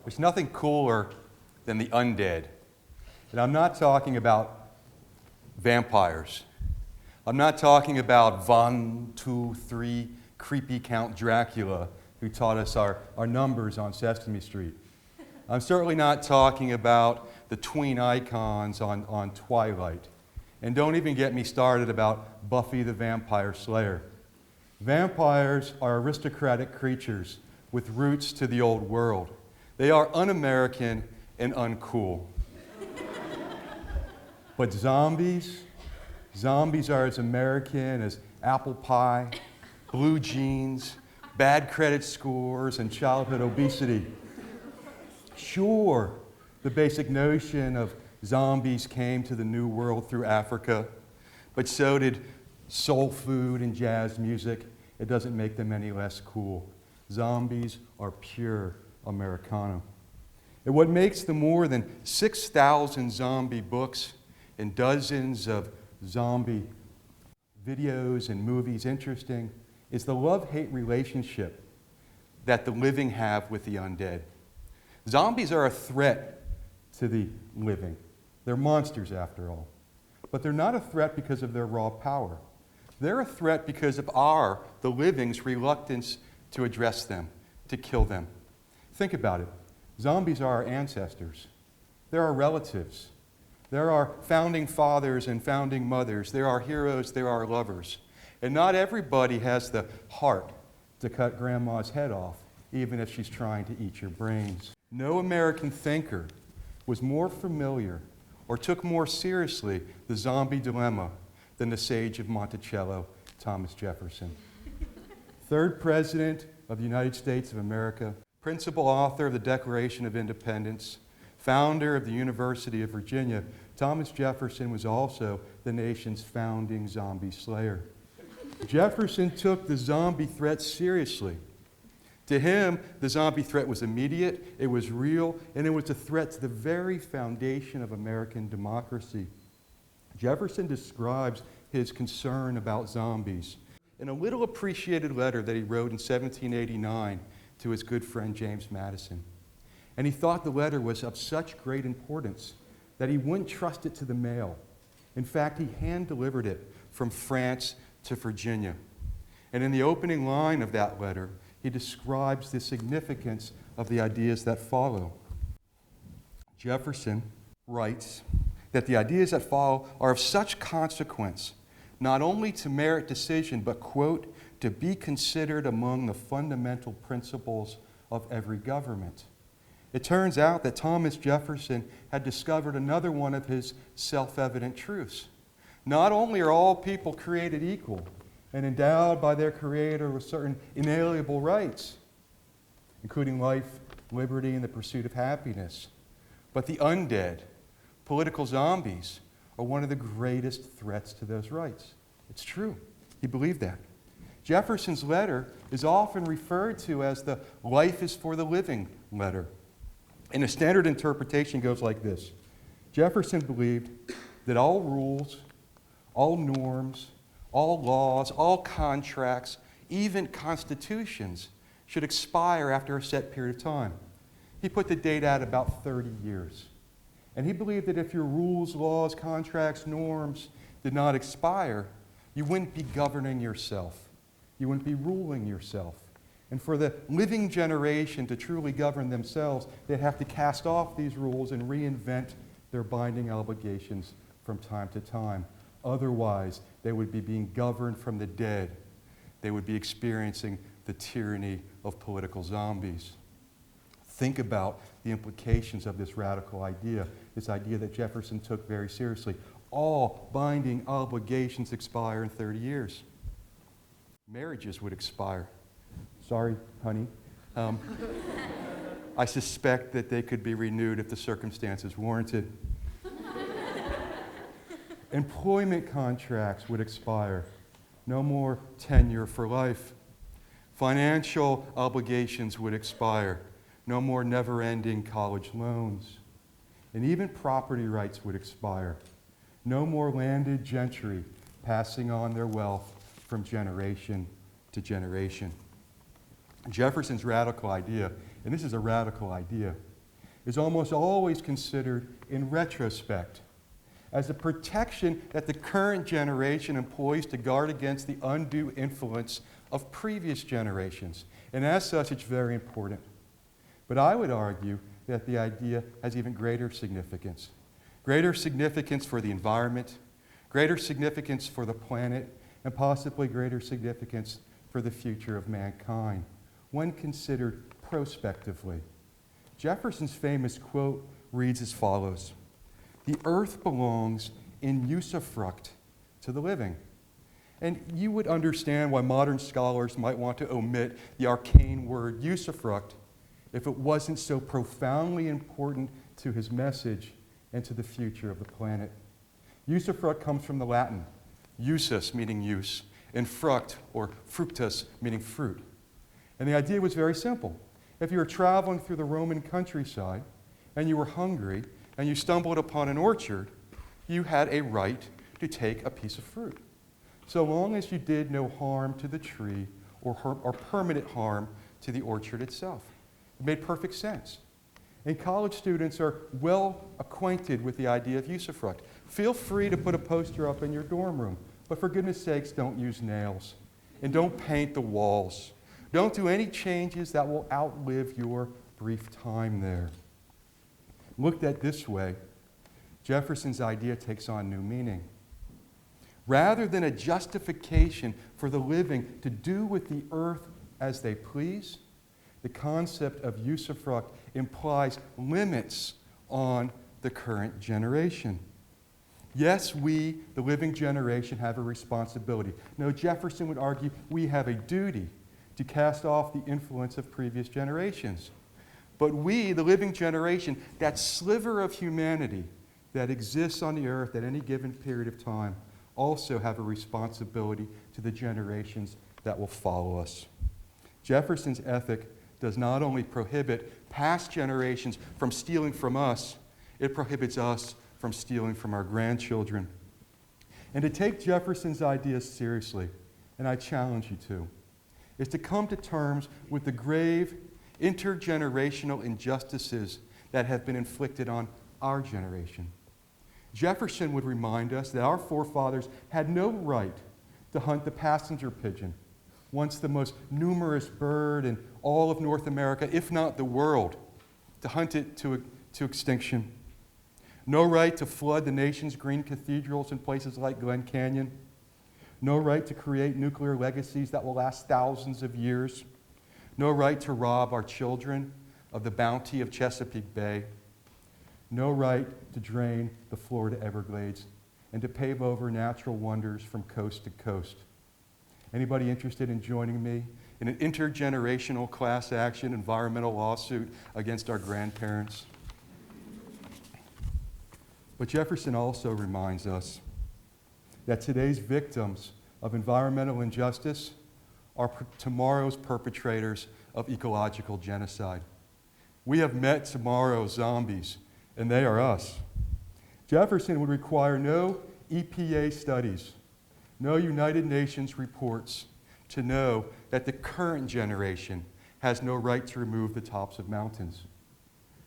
There's nothing cooler than the undead. And I'm not talking about vampires. I'm not talking about 1, 2, 3, creepy Count Dracula who taught us our numbers on Sesame Street. I'm certainly not talking about the tween icons on Twilight. And don't even get me started about Buffy the Vampire Slayer. Vampires are aristocratic creatures with roots to the old world. They are un-American and uncool. But zombies are as American as apple pie, blue jeans, bad credit scores, and childhood obesity. Sure, the basic notion of zombies came to the New World through Africa, but so did soul food and jazz music. It doesn't make them any less cool. Zombies are pure Americana. And what makes the more than 6,000 zombie books and dozens of zombie videos and movies interesting is the love-hate relationship that the living have with the undead. Zombies are a threat to the living. They're monsters, after all. But they're not a threat because of their raw power. They're a threat because of the living's reluctance to address them, to kill them. Think about it. Zombies are our ancestors. They're our relatives. They're our founding fathers and founding mothers. They're our heroes. They're our lovers. And not everybody has the heart to cut grandma's head off, even if she's trying to eat your brains. No American thinker was more familiar or took more seriously the zombie dilemma than the sage of Monticello, Thomas Jefferson. Third President of the United States of America, principal author of the Declaration of Independence, founder of the University of Virginia, Thomas Jefferson was also the nation's founding zombie slayer. Jefferson took the zombie threat seriously. To him, the zombie threat was immediate, it was real, and it was a threat to the very foundation of American democracy. Jefferson describes his concern about zombies in a little appreciated letter that he wrote in 1789 to his good friend James Madison. And he thought the letter was of such great importance that he wouldn't trust it to the mail. In fact, he hand-delivered it from France to Virginia. And in the opening line of that letter, he describes the significance of the ideas that follow. Jefferson writes that the ideas that follow are of such consequence, not only to merit decision, but, quote, to be considered among the fundamental principles of every government. It turns out that Thomas Jefferson had discovered another one of his self-evident truths. Not only are all people created equal and endowed by their Creator with certain inalienable rights, including life, liberty, and the pursuit of happiness, but the undead, political zombies, are one of the greatest threats to those rights. It's true. He believed that. Jefferson's letter is often referred to as the life is for the living letter. And a standard interpretation goes like this. Jefferson believed that all rules, all norms, all laws, all contracts, even constitutions should expire after a set period of time. He put the date at about 30 years. And he believed that if your rules, laws, contracts, norms did not expire, you wouldn't be governing yourself. You wouldn't be ruling yourself. And for the living generation to truly govern themselves, they'd have to cast off these rules and reinvent their binding obligations from time to time. Otherwise, they would be being governed from the dead. They would be experiencing the tyranny of political zombies. Think about the implications of this radical idea, this idea that Jefferson took very seriously. All binding obligations expire in 30 years. Marriages would expire. Sorry, honey. I suspect that they could be renewed if the circumstances warranted. Employment contracts would expire. No more tenure for life. Financial obligations would expire. No more never-ending college loans. And even property rights would expire. No more landed gentry passing on their wealth from generation to generation. Jefferson's radical idea, and this is a radical idea, is almost always considered in retrospect as a protection that the current generation employs to guard against the undue influence of previous generations. And as such, it's very important. But I would argue that the idea has even greater significance. Greater significance for the environment, greater significance for the planet, and possibly greater significance for the future of mankind, when considered prospectively. Jefferson's famous quote reads as follows: "The earth belongs in usufruct to the living." And you would understand why modern scholars might want to omit the arcane word usufruct if it wasn't so profoundly important to his message and to the future of the planet. Usufruct comes from the Latin, usus meaning use, and fruct or fructus meaning fruit. And the idea was very simple. If you were traveling through the Roman countryside and you were hungry and you stumbled upon an orchard, you had a right to take a piece of fruit, so long as you did no harm to the tree or permanent harm to the orchard itself. It made perfect sense. And college students are well acquainted with the idea of usufruct. Feel free to put a poster up in your dorm room, but for goodness sakes, don't use nails. And don't paint the walls. Don't do any changes that will outlive your brief time there. Looked at this way, Jefferson's idea takes on new meaning. Rather than a justification for the living to do with the earth as they please, the concept of usufruct implies limits on the current generation. Yes, we, the living generation, have a responsibility. No, Jefferson would argue we have a duty to cast off the influence of previous generations. But we, the living generation, that sliver of humanity that exists on the earth at any given period of time, also have a responsibility to the generations that will follow us. Jefferson's ethic does not only prohibit past generations from stealing from us, it prohibits us from stealing from our grandchildren. And to take Jefferson's ideas seriously, and I challenge you to, is to come to terms with the grave intergenerational injustices that have been inflicted on our generation. Jefferson would remind us that our forefathers had no right to hunt the passenger pigeon, once the most numerous bird in all of North America, if not the world, to hunt it to extinction. No right to flood the nation's green cathedrals in places like Glen Canyon. No right to create nuclear legacies that will last thousands of years. No right to rob our children of the bounty of Chesapeake Bay. No right to drain the Florida Everglades and to pave over natural wonders from coast to coast. Anybody interested in joining me in an intergenerational class action environmental lawsuit against our grandparents? But Jefferson also reminds us that today's victims of environmental injustice are tomorrow's perpetrators of ecological genocide. We have met tomorrow's zombies, and they are us. Jefferson would require no EPA studies, no United Nations reports to know that the current generation has no right to remove the tops of mountains,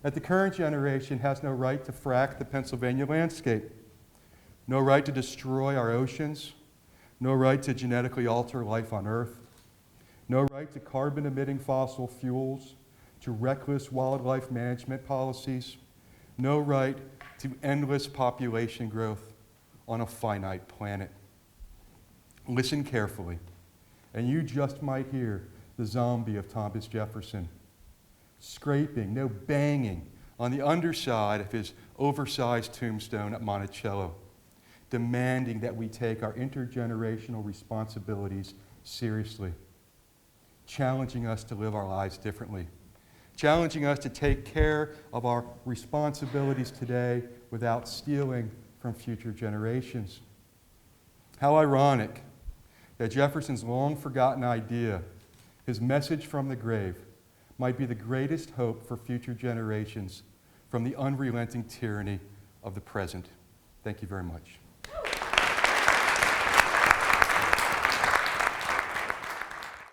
that the current generation has no right to frack the Pennsylvania landscape, no right to destroy our oceans, no right to genetically alter life on Earth, no right to carbon-emitting fossil fuels, to reckless wildlife management policies, no right to endless population growth on a finite planet. Listen carefully, and you just might hear the zombie of Thomas Jefferson scraping, no banging, on the underside of his oversized tombstone at Monticello, demanding that we take our intergenerational responsibilities seriously, challenging us to live our lives differently, challenging us to take care of our responsibilities today without stealing from future generations. How ironic that Jefferson's long-forgotten idea, his message from the grave, might be the greatest hope for future generations from the unrelenting tyranny of the present. Thank you very much.